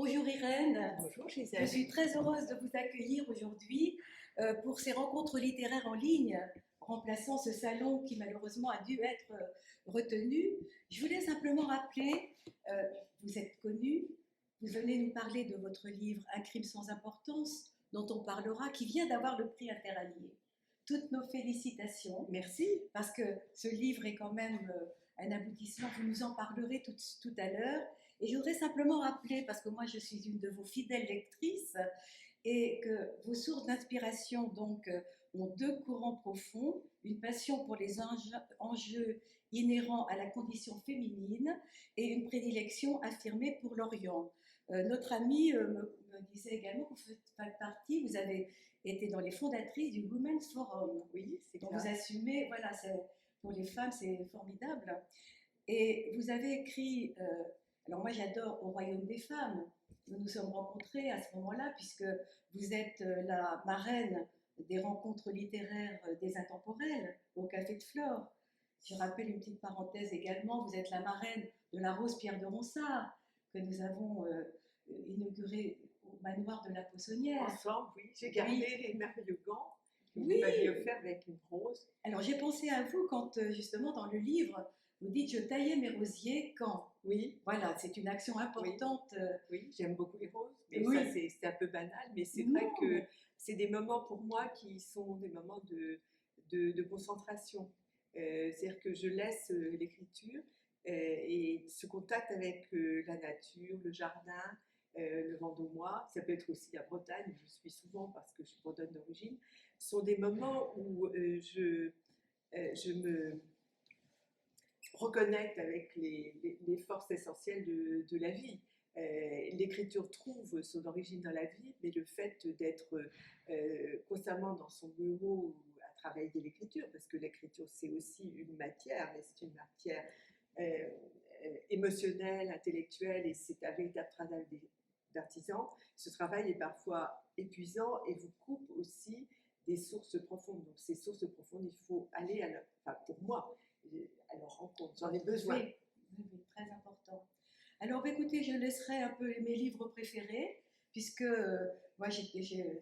Bonjour Irène, Bonjour je Gisèle. suis très heureuse de vous accueillir aujourd'hui pour ces rencontres littéraires en ligne, remplaçant ce salon qui malheureusement a dû être retenu. Je voulais simplement rappeler, euh, vous êtes connue, vous venez nous parler de votre livre Un crime sans importance, dont on parlera, qui vient d'avoir le prix Interallié. Toutes nos félicitations, Merci. parce que ce livre est quand même un aboutissement, vous nous en parlerez tout à l'heure. Et je voudrais simplement rappeler, parce que moi je suis une de vos fidèles lectrices, et que vos sources d'inspiration donc ont deux courants profonds, une passion pour les enjeux inhérents à la condition féminine et une prédilection affirmée pour l'Orient. Notre amie me disait également que vous faites partie, vous avez été dans les fondatrices du Women's Forum. Oui, c'est Donc clair. vous assumez, voilà, pour les femmes c'est formidable. Et vous avez écrit, alors moi j'adore Au Royaume des femmes. Nous nous sommes rencontrés à ce moment-là puisque vous êtes la marraine des rencontres littéraires des intemporels au Café de Flore. Je rappelle une petite parenthèse également, vous êtes la marraine de la Rose Pierre de Ronsard que nous avons inaugurée au manoir de la Poissonnière. Ensemble, oui. J'ai gardé Oui. les merveilleux gants que Oui. vous m'aviez offerts avec une rose. Alors j'ai pensé à vous quand justement dans le livre, vous dites je taillais mes rosiers quand. Oui, Voilà, c'est une action importante. oui, j'aime beaucoup les roses. Mais Oui. ça, c'est un peu banal. Mais c'est vrai Non, que mais c'est des moments pour moi qui sont des moments de concentration. C'est-à-dire que je laisse l'écriture et ce contact avec la nature, le jardin, le Vendômois, ça peut être aussi à Bretagne, je suis souvent parce que je suis bretonne d'origine, sont des moments où je me reconnecte avec les forces essentielles de la vie. L'écriture trouve son origine dans la vie, mais le fait d'être constamment dans son bureau à travailler l'écriture, parce que l'écriture c'est aussi une matière, mais c'est une matière émotionnelle, intellectuelle, et c'est un véritable travail d'artisan. Ce travail est parfois épuisant et vous coupe aussi des sources profondes. Donc ces sources profondes, il faut aller enfin, pour moi, à leur rencontre. J'en ai besoin. oui, oui, oui, très important. Alors écoutez, je laisserai un peu mes livres préférés, puisque moi je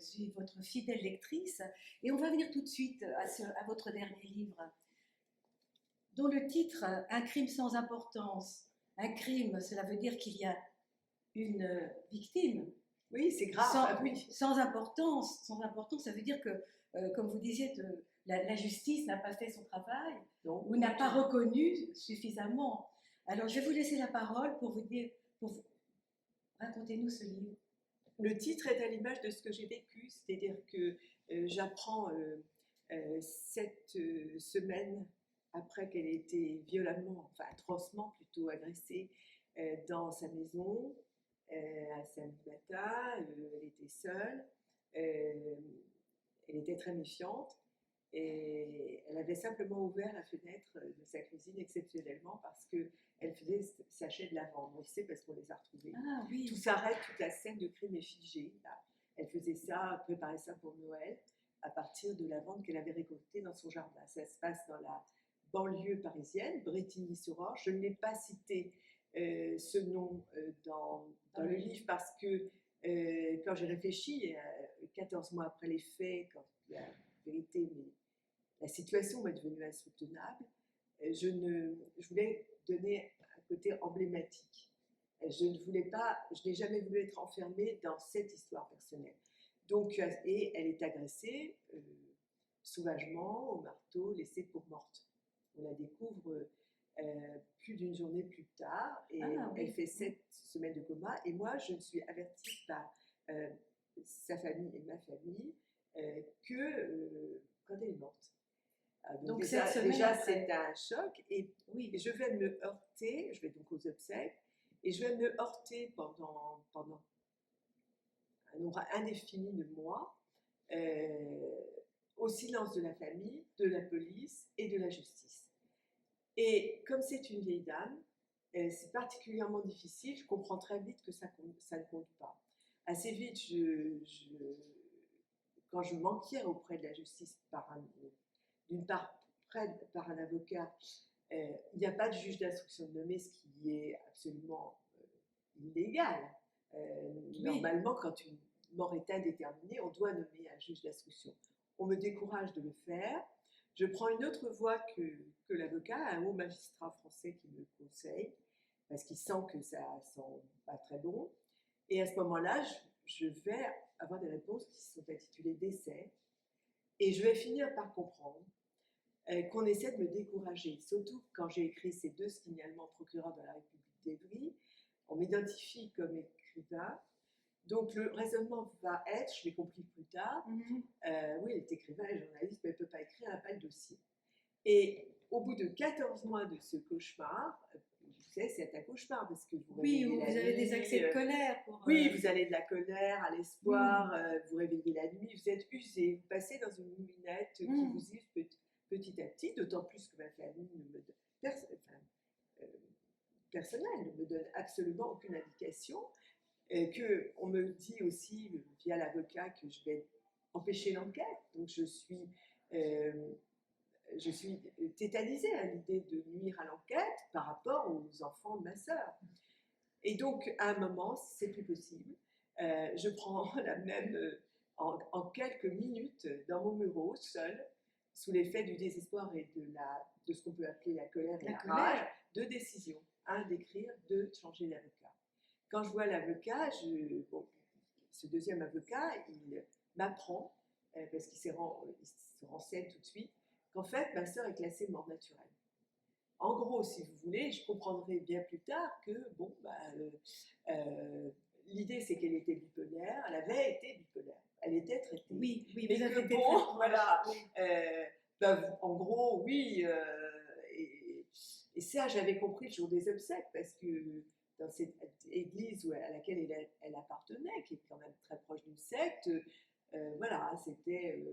suis votre fidèle lectrice, et on va venir tout de suite à votre dernier livre, dont le titre, Un crime sans importance. Un crime, cela veut dire qu'il y a une victime. Oui, c'est grave. Sans, Oui. sans importance, ça veut dire que, comme vous disiez, la justice n'a pas fait son travail Donc, ou n'a pas reconnu suffisamment. Alors, je vais vous laisser la parole pour vous dire, racontez-nous ce livre. Le titre est à l'image de ce que j'ai vécu, c'est-à-dire que j'apprends 7 semaines après qu'elle ait été violemment, enfin atrocement plutôt agressée dans sa maison, à Saint-Matin, elle était seule, elle était très méfiante et elle avait simplement ouvert la fenêtre de sa cuisine exceptionnellement parce qu'elle faisait sachet de lavande. On le sait parce qu'on les a retrouvés. Ah oui. Tout s'arrête, toute la scène de crime est figée. Là. Elle faisait ça, préparait ça pour Noël à partir de la lavande qu'elle avait récoltée dans son jardin. Ça se passe dans la banlieue parisienne, Brétigny-sur-Orge. Je ne l'ai pas cité ce nom dans le livre parce que quand j'ai réfléchi, 14 mois après les faits, quand la vérité, mais la situation m'est devenue insoutenable, je voulais donner un côté emblématique. Je n'ai jamais voulu être enfermée dans cette histoire personnelle. Donc, et elle est agressée sauvagement, au marteau, laissée pour morte. On la découvre plus d'une journée plus tard et elle fait 7 semaines de coma. Et moi, je suis avertie par sa famille et ma famille que quand elle est morte. Donc déjà c'est un choc et oui, je vais me heurter, je vais donc aux obsèques et je vais me heurter pendant un nombre indéfini de mois au silence de la famille, de la police et de la justice. Et comme c'est une vieille dame, c'est particulièrement difficile, je comprends très vite que ça ne compte pas. Assez vite, quand je m'enquiers auprès de la justice d'une part par un avocat, il n'y a pas de juge d'instruction de nommé, ce qui est absolument illégal. Normalement, quand une mort est indéterminée, on doit nommer un juge d'instruction. On me décourage de le faire. Je prends une autre voie que l'avocat, un haut magistrat français qui me conseille, parce qu'il sent que ça sent pas très bon. Et à ce moment-là, je vais avoir des réponses qui sont intitulées décès. Et je vais finir par comprendre qu'on essaie de me décourager. Surtout quand j'ai écrit ces 2 signalements au procureur de la République d'Évry, on m'identifie comme écrivain. Donc le raisonnement va être, je l'ai compris plus tard, oui, elle est écrivain et journaliste, mais elle ne peut pas écrire, elle n'a pas le dossier. Et au bout de 14 mois de ce cauchemar, vous savez, c'est un cauchemar parce que vous Oui, vous avez des accès de colère. Oui, vous allez de la colère à l'espoir, vous réveillez la nuit, vous êtes usé, vous passez dans une moulinette qui vous use petit à petit, d'autant plus que ma famille personnelle ne me donne absolument aucune indication. Qu'on me dit aussi via l'avocat que je vais empêcher l'enquête. Donc je suis tétanisée à l'idée de nuire à l'enquête par rapport aux enfants de ma sœur. Et donc à un moment, c'est plus possible. Je prends la même, en quelques minutes, dans mon bureau, seule, sous l'effet du désespoir et de ce qu'on peut appeler la colère et la rage, 2 décisions. 1, d'écrire, 2, de changer d'avocat. Quand je vois l'avocat, ce deuxième avocat, il m'apprend, parce qu'il se renseigne tout de suite, qu'en fait, ma sœur est classée mort naturelle. En gros, si vous voulez, je comprendrai bien plus tard que, l'idée c'est qu'elle était bipolaire, elle avait été bipolaire, elle était traitée. Oui, mais vous avez été voilà. En gros, oui, et ça, j'avais compris le jour des obsèques, parce que dans cette église à laquelle elle appartenait, qui est quand même très proche d'une secte, voilà,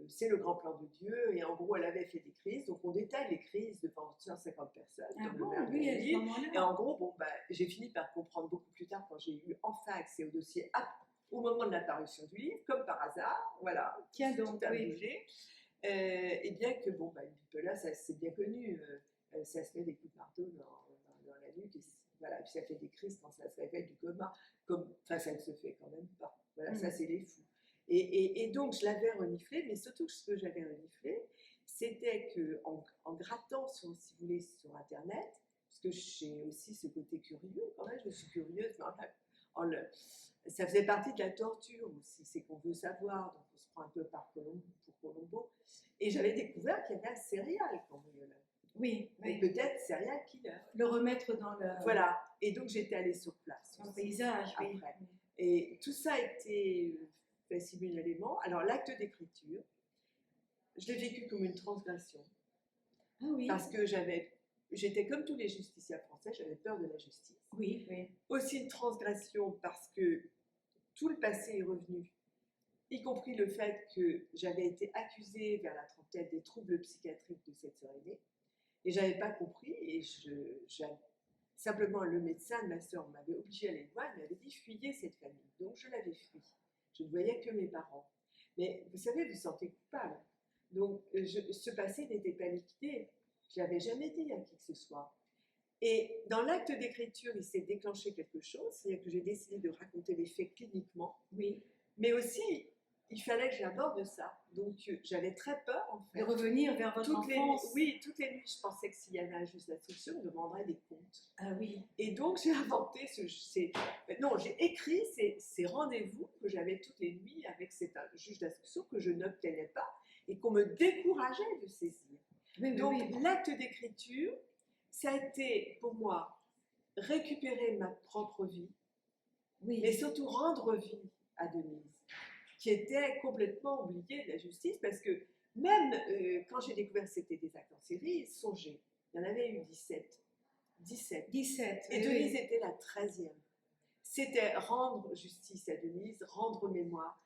c'est le grand plan de Dieu, et en gros, elle avait fait des crises, donc on détaille les crises devant 150 personnes. Et en gros, j'ai fini par comprendre beaucoup plus tard, quand j'ai eu enfin accès au dossier au moment de la parution du livre, comme par hasard, voilà, tiens donc, tout a bougé, et bien que, une bipolaire, ça c'est bien connu, ça se met des coups de marteau dans la nuque, voilà, puis ça fait des crises quand ça se réveille du coma, ça ne se fait quand même pas. Voilà, ça c'est les fous. Et donc je l'avais reniflé, mais surtout ce que j'avais reniflé, c'était qu'en grattant, si vous voulez, sur Internet, parce que j'ai aussi ce côté curieux, quand même, je suis curieuse, ça faisait partie de la torture aussi, c'est qu'on veut savoir, donc on se prend un peu pour Colombo, et j'avais découvert qu'il y avait un serial cambrioleur. Oui, et peut-être serial killer. Le remettre dans le... Voilà, et donc j'étais allée sur place. Dans le paysage, après. Oui. Et tout ça a été fait simultanément. Alors l'acte d'écriture, je l'ai vécu comme une transgression. Ah oui. Parce que j'étais comme tous les justiciables français, j'avais peur de la justice. Oui, oui. Aussi une transgression parce que tout le passé est revenu, y compris le fait que j'avais été accusée vers la trentaine des troubles psychiatriques de cette sœur aînée. Et je n'avais pas compris, et simplement le médecin de ma sœur m'avait obligée à aller voir, il m'avait dit fuyez cette famille. Donc je l'avais fui. Je ne voyais que mes parents. Mais vous savez, vous sentez coupable. Donc ce passé n'était pas liquidé. Je n'avais jamais dit à qui que ce soit. Et dans l'acte d'écriture, il s'est déclenché quelque chose, c'est-à-dire que j'ai décidé de raconter les faits cliniquement. Oui. Mais aussi, il fallait que j'aborde ça. Donc, j'avais très peur, en fait. De revenir vers votre enfance. Oui, toutes les nuits, je pensais que s'il y avait un juge d'instruction, on me demanderait des comptes. Ah oui. Et donc, j'ai inventé j'ai écrit ces rendez-vous que j'avais toutes les nuits avec cet juge d'instruction que je n'obtenais pas et qu'on me décourageait de saisir. Donc, l'acte d'écriture, ça a été, pour moi, récupérer ma propre vie, mais surtout rendre vie à Denise, qui était complètement oubliée de la justice, parce que même quand j'ai découvert que c'était des actes en série, songez, il y en avait eu 17. 17. Et Denise était la 13e. C'était rendre justice à Denise, rendre mémoire,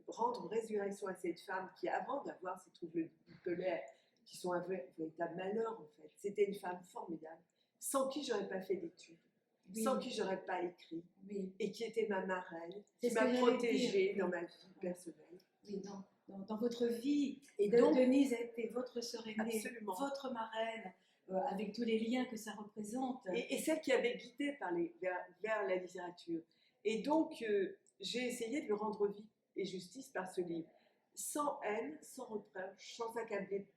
rendre résurrection à cette femme qui, avant d'avoir ces troubles bipolaires, qui sont un véritable malheur en fait, c'était une femme formidable, sans qui j'aurais pas fait d'études. Sans qui j'aurais pas écrit, et qui était ma marraine, qui m'a protégée dans ma vie personnelle. Oui, dans votre vie, et donc, Denise a été votre sœur aînée, votre marraine, avec tous les liens que ça représente. Et celle qui avait guidé vers la littérature. Et donc, j'ai essayé de lui rendre vie et justice par ce livre. Sans haine, sans reproche, sans accabler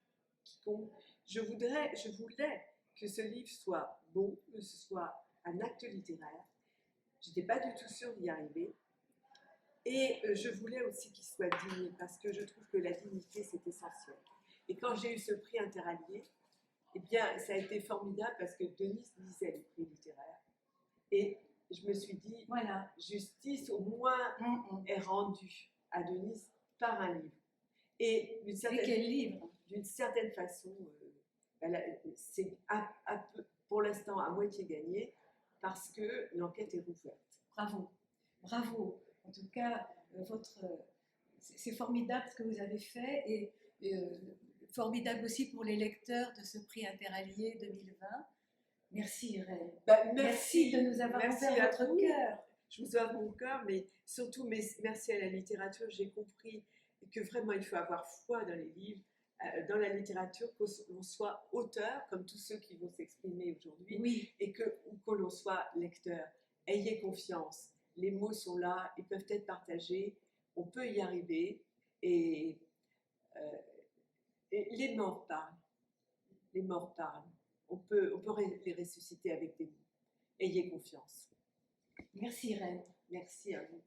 quiconque. Je voulais que ce livre soit beau, que ce soit un acte littéraire. Je n'étais pas du tout sûre d'y arriver. Et je voulais aussi qu'il soit digne, parce que je trouve que la dignité, c'est essentiel. Et quand j'ai eu ce prix interallié, eh bien, ça a été formidable parce que Denise lisait les prix littéraires. Et je me suis dit, Voilà. justice au moins est rendue à Denise par un livre. Et quel livre? D'une certaine façon, c'est pour l'instant à moitié gagné parce que l'enquête est rouverte. Bravo, bravo. En tout cas, c'est formidable ce que vous avez fait et formidable aussi pour les lecteurs de ce prix interallié 2020. Merci Irène. Merci de nous avoir ouvert votre cœur. Je vous ouvre mon cœur, mais surtout merci à la littérature. J'ai compris que vraiment il faut avoir foi dans les livres, dans la littérature, qu'on soit auteur, comme tous ceux qui vont s'exprimer aujourd'hui, oui. et que l'on soit lecteur. Ayez confiance. Les mots sont là, ils peuvent être partagés, on peut y arriver, et les morts parlent. Les morts parlent. On peut les ressusciter avec des mots. Ayez confiance. Merci Irène. Merci à vous.